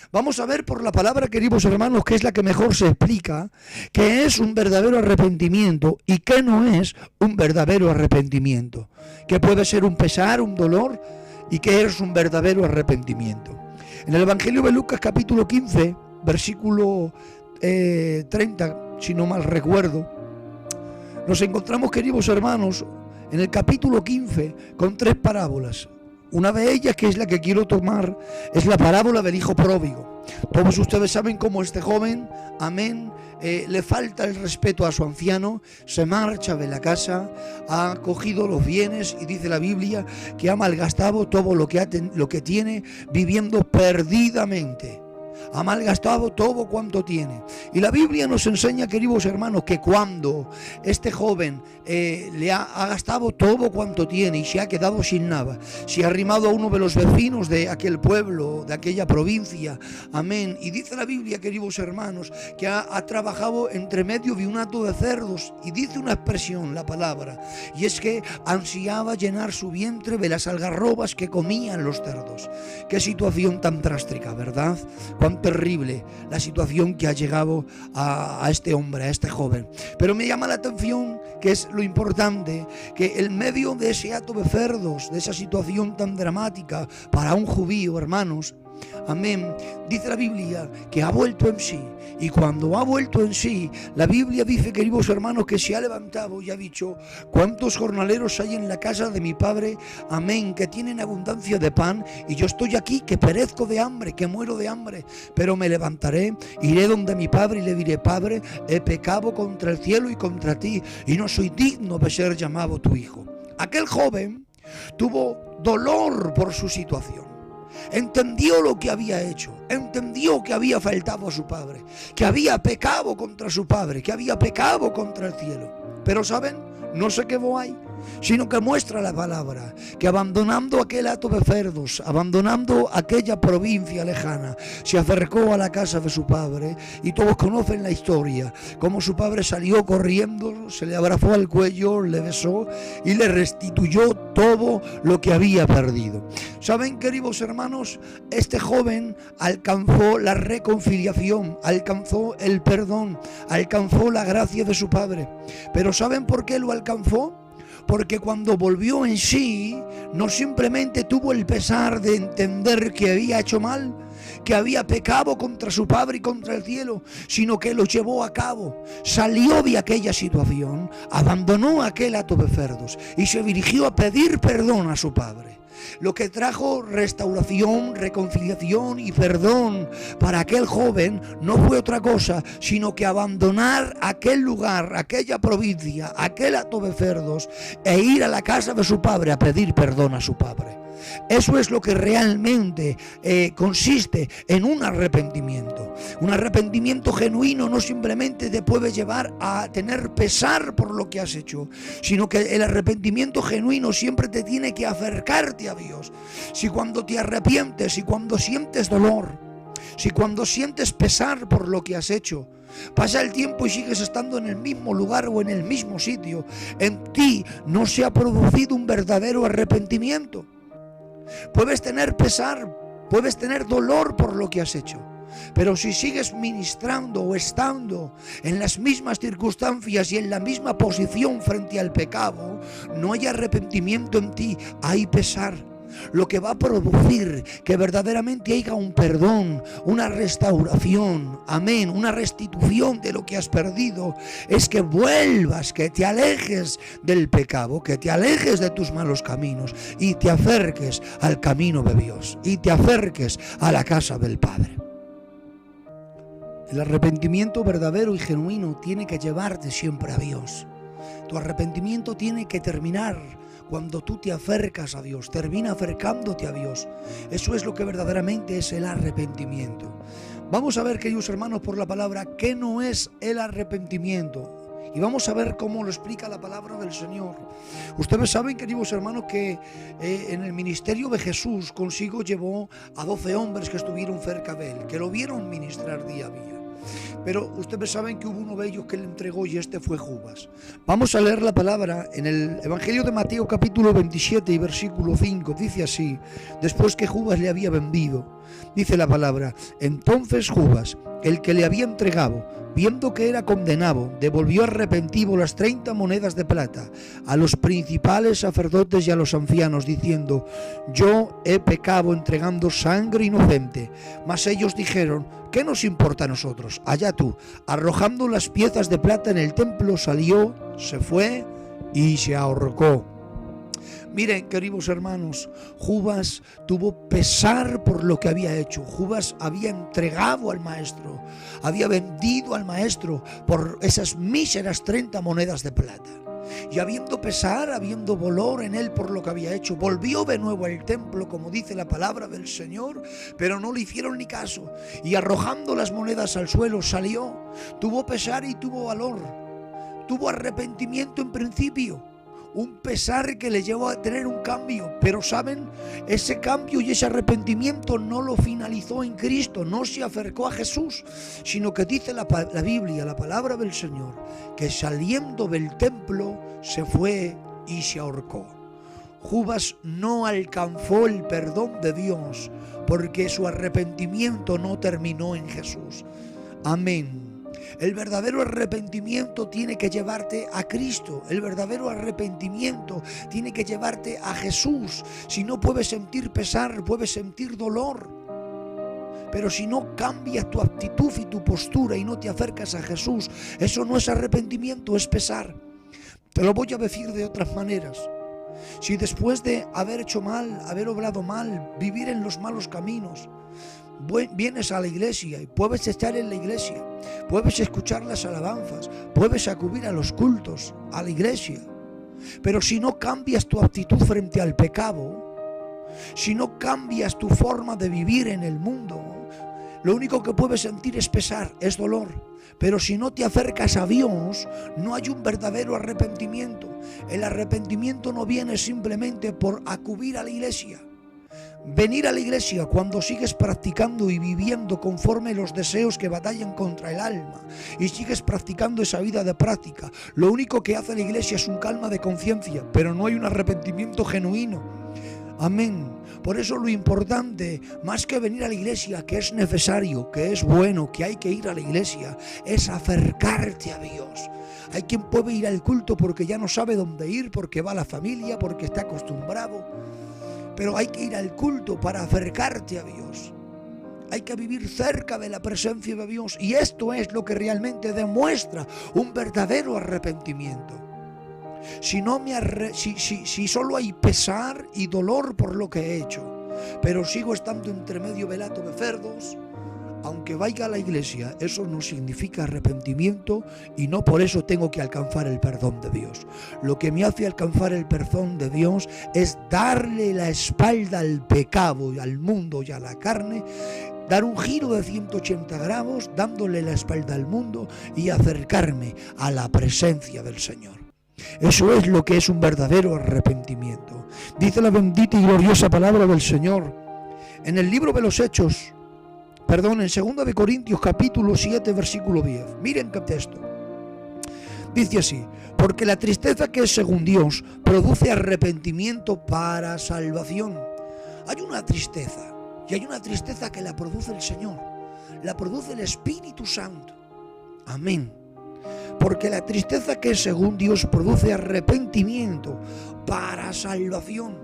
Vamos a ver por la palabra, queridos hermanos, que es la que mejor se explica qué es un verdadero arrepentimiento y qué no es un verdadero arrepentimiento. Qué puede ser un pesar, un dolor y qué es un verdadero arrepentimiento. En el Evangelio de Lucas capítulo 15, versículo 30, si no mal recuerdo, nos encontramos, queridos hermanos, en el capítulo 15 con 3 parábolas. Una de ellas, que es la que quiero tomar, es la parábola del hijo pródigo. Todos ustedes saben cómo este joven, amén, le falta el respeto a su anciano, se marcha de la casa, ha cogido los bienes y dice la Biblia que ha malgastado todo lo que tiene viviendo perdidamente. Ha malgastado todo cuanto tiene. Y la Biblia nos enseña, queridos hermanos, que cuando este joven le ha gastado todo cuanto tiene y se ha quedado sin nada, se ha arrimado a uno de los vecinos de aquel pueblo, de aquella provincia, amén. Y dice la Biblia, queridos hermanos, que ha trabajado entre medio de un hato de cerdos, y dice una expresión, la palabra, y es que ansiaba llenar su vientre de las algarrobas que comían los cerdos. Qué situación tan drástica, ¿verdad? Cuán terrible la situación que ha llegado a este hombre, a este joven. Pero me llama la atención, que es lo importante, que en medio de ese hato de cerdos, de esa situación tan dramática para un judío, hermanos, amén, dice la Biblia que ha vuelto en sí. Y cuando ha vuelto en sí, la Biblia dice, queridos hermanos, que se ha levantado y ha dicho: ¿cuántos jornaleros hay en la casa de mi padre, amén, que tienen abundancia de pan, y yo estoy aquí que perezco de hambre, que muero de hambre? Pero me levantaré, iré donde mi padre y le diré: Padre, he pecado contra el cielo y contra ti, y no soy digno de ser llamado tu hijo. Aquel joven tuvo dolor por su situación. Entendió lo que había hecho, entendió que había faltado a su padre, que había pecado contra su padre, que había pecado contra el cielo. Pero ¿saben? No se quedó ahí, sino que muestra la palabra que abandonando aquel hato de cerdos, abandonando aquella provincia lejana, se acercó a la casa de su padre, y todos conocen la historia, cómo su padre salió corriendo, se le abrazó al cuello, le besó y le restituyó todo lo que había perdido. ¿Saben, queridos hermanos? Este joven alcanzó la reconciliación, alcanzó el perdón, alcanzó la gracia de su padre. Pero ¿saben por qué lo alcanzó? Porque cuando volvió en sí, no simplemente tuvo el pesar de entender que había hecho mal, que había pecado contra su padre y contra el cielo, sino que lo llevó a cabo. Salió de aquella situación, abandonó aquel hato de cerdos y se dirigió a pedir perdón a su padre. Lo que trajo restauración, reconciliación y perdón para aquel joven no fue otra cosa, sino que abandonar aquel lugar, aquella provincia, aquel hato de cerdos, e ir a la casa de su padre a pedir perdón a su padre. Eso es lo que realmente consiste en un arrepentimiento. Un arrepentimiento genuino no simplemente te puede llevar a tener pesar por lo que has hecho, sino que el arrepentimiento genuino siempre te tiene que acercarte a Dios. Si cuando te arrepientes, si cuando sientes dolor, si cuando sientes pesar por lo que has hecho, pasa el tiempo y sigues estando en el mismo lugar o en el mismo sitio, en ti no se ha producido un verdadero arrepentimiento. Puedes tener pesar, puedes tener dolor por lo que has hecho, pero si sigues ministrando o estando en las mismas circunstancias y en la misma posición frente al pecado, no hay arrepentimiento en ti, hay pesar. Lo que va a producir que verdaderamente haya un perdón, una restauración, amén, una restitución de lo que has perdido, es que vuelvas, que te alejes del pecado, que te alejes de tus malos caminos y te acerques al camino de Dios y te acerques a la casa del Padre. El arrepentimiento verdadero y genuino tiene que llevarte siempre a Dios. Tu arrepentimiento tiene que terminar cuando tú te acercas a Dios, termina acercándote a Dios. Eso es lo que verdaderamente es el arrepentimiento. Vamos a ver, queridos hermanos, por la palabra, qué no es el arrepentimiento. Y vamos a ver cómo lo explica la palabra del Señor. Ustedes saben, queridos hermanos, que en el ministerio de Jesús consigo llevó a 12 hombres que estuvieron cerca de él, que lo vieron ministrar día a día. Pero ustedes saben que hubo uno de ellos que le entregó y este fue Judas. Vamos a leer la palabra en el Evangelio de Mateo capítulo 27 y versículo 5. Dice así: después que Judas le había vendido, dice la palabra: entonces Judas, el que le había entregado, viendo que era condenado, devolvió arrepentido las 30 monedas de plata a los principales sacerdotes y a los ancianos, diciendo: yo he pecado entregando sangre inocente. Mas ellos dijeron: ¿qué nos importa a nosotros? Allá tú. Arrojando las piezas de plata en el templo, salió, se fue y se ahorcó. Miren, queridos hermanos, Judas tuvo pesar por lo que había hecho. Judas había entregado al maestro, había vendido al maestro por esas míseras 30 monedas de plata. Y habiendo pesar, habiendo dolor en él por lo que había hecho, volvió de nuevo al templo, como dice la palabra del Señor, pero no le hicieron ni caso. Y arrojando las monedas al suelo, salió. Tuvo pesar y tuvo valor. Tuvo arrepentimiento en principio. Un pesar que le llevó a tener un cambio. Pero saben, ese cambio y ese arrepentimiento no lo finalizó en Cristo, no se acercó a Jesús, sino que dice la Biblia, la palabra del Señor, que saliendo del templo se fue y se ahorcó. Judas no alcanzó el perdón de Dios porque su arrepentimiento no terminó en Jesús. Amén. El verdadero arrepentimiento tiene que llevarte a Cristo. El verdadero arrepentimiento tiene que llevarte a Jesús. Si no, puedes sentir pesar, puedes sentir dolor. Pero si no cambias tu actitud y tu postura y no te acercas a Jesús, eso no es arrepentimiento, es pesar. Te lo voy a decir de otras maneras. Si después de haber hecho mal, haber obrado mal, vivir en los malos caminos, vienes a la iglesia y puedes estar en la iglesia, puedes escuchar las alabanzas, puedes acudir a los cultos, a la iglesia, pero si no cambias tu actitud frente al pecado, si no cambias tu forma de vivir en el mundo, lo único que puedes sentir es pesar, es dolor. Pero si no te acercas a Dios, no hay un verdadero arrepentimiento. El arrepentimiento no viene simplemente por acudir a la iglesia. Venir a la iglesia cuando sigues practicando y viviendo conforme los deseos que batallan contra el alma y sigues practicando esa vida de práctica, lo único que hace la iglesia es un calma de conciencia, pero no hay un arrepentimiento genuino. Amén. Por eso lo importante, más que venir a la iglesia, que es necesario, que es bueno, que hay que ir a la iglesia, es acercarte a Dios. Hay quien puede ir al culto porque ya no sabe dónde ir, porque va a la familia, porque está acostumbrado. Pero hay que ir al culto para acercarte a Dios. Hay que vivir cerca de la presencia de Dios. Y esto es lo que realmente demuestra un verdadero arrepentimiento. Si solo hay pesar y dolor por lo que he hecho, pero sigo estando entre medio del hato de cerdos, aunque vaya a la iglesia, eso no significa arrepentimiento y no por eso tengo que alcanzar el perdón de Dios. Lo que me hace alcanzar el perdón de Dios es darle la espalda al pecado y al mundo y a la carne, dar un giro de 180 grados, dándole la espalda al mundo y acercarme a la presencia del Señor. Eso es lo que es un verdadero arrepentimiento. Dice la bendita y gloriosa palabra del Señor en el libro de los Hechos, en 2 de Corintios capítulo 7 versículo 10. Miren qué texto. Dice así: porque la tristeza que es según Dios produce arrepentimiento para salvación. Hay una tristeza, y hay una tristeza que la produce el Señor, la produce el Espíritu Santo. Amén. Porque la tristeza que es según Dios produce arrepentimiento para salvación.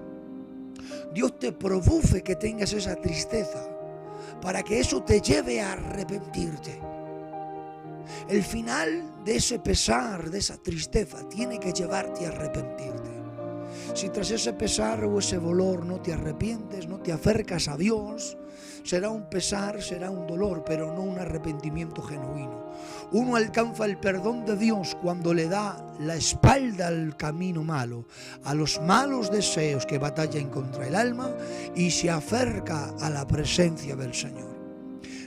Dios te produce que tengas esa tristeza para que eso te lleve a arrepentirte. El final de ese pesar, de esa tristeza, tiene que llevarte a arrepentirte. Si tras ese pesar o ese dolor no te arrepientes, no te acercas a Dios, será un pesar, será un dolor, pero no un arrepentimiento genuino. Uno alcanza el perdón de Dios cuando le da la espalda al camino malo, a los malos deseos que batallan contra el alma y se acerca a la presencia del Señor.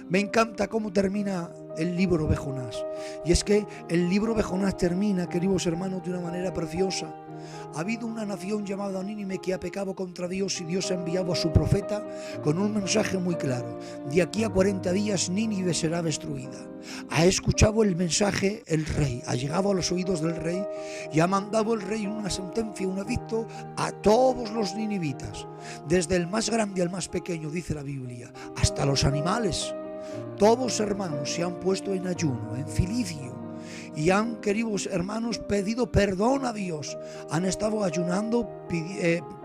Me encanta cómo termina el libro de Jonás. Y es que el libro de Jonás termina, queridos hermanos, de una manera preciosa. Ha habido una nación llamada Nínive que ha pecado contra Dios y Dios ha enviado a su profeta con un mensaje muy claro. De aquí a 40 días Nínive será destruida. Ha escuchado el mensaje el rey, ha llegado a los oídos del rey y ha mandado el rey una sentencia, un edicto a todos los ninivitas, desde el más grande al más pequeño, dice la Biblia, hasta los animales. Todos, hermanos, se han puesto en ayuno, en cilicio, y han, queridos hermanos, pedido perdón a Dios. Han estado ayunando,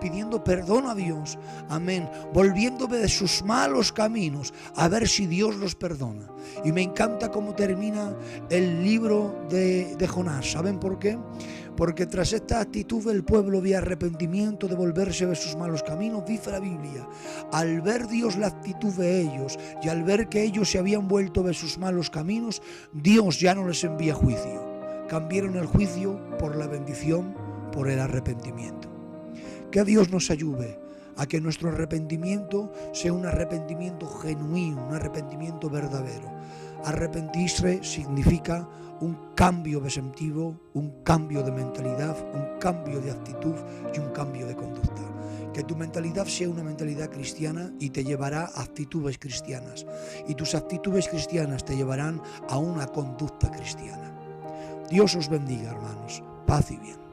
pidiendo perdón a Dios. Amén. Volviéndome de sus malos caminos, a ver si Dios los perdona. Y me encanta cómo termina el libro de Jonás. ¿Saben por qué? Porque tras esta actitud del pueblo de arrepentimiento, de volverse de sus malos caminos, dice la Biblia, al ver Dios la actitud de ellos y al ver que ellos se habían vuelto de sus malos caminos, Dios ya no les envía juicio. Cambiaron el juicio por la bendición, por el arrepentimiento. Que Dios nos ayude a que nuestro arrepentimiento sea un arrepentimiento genuino, un arrepentimiento verdadero. Arrepentirse significa un cambio de sentido, un cambio de mentalidad, un cambio de actitud y un cambio de conducta. Que tu mentalidad sea una mentalidad cristiana y te llevará a actitudes cristianas. Y tus actitudes cristianas te llevarán a una conducta cristiana. Dios os bendiga, hermanos. Paz y bien.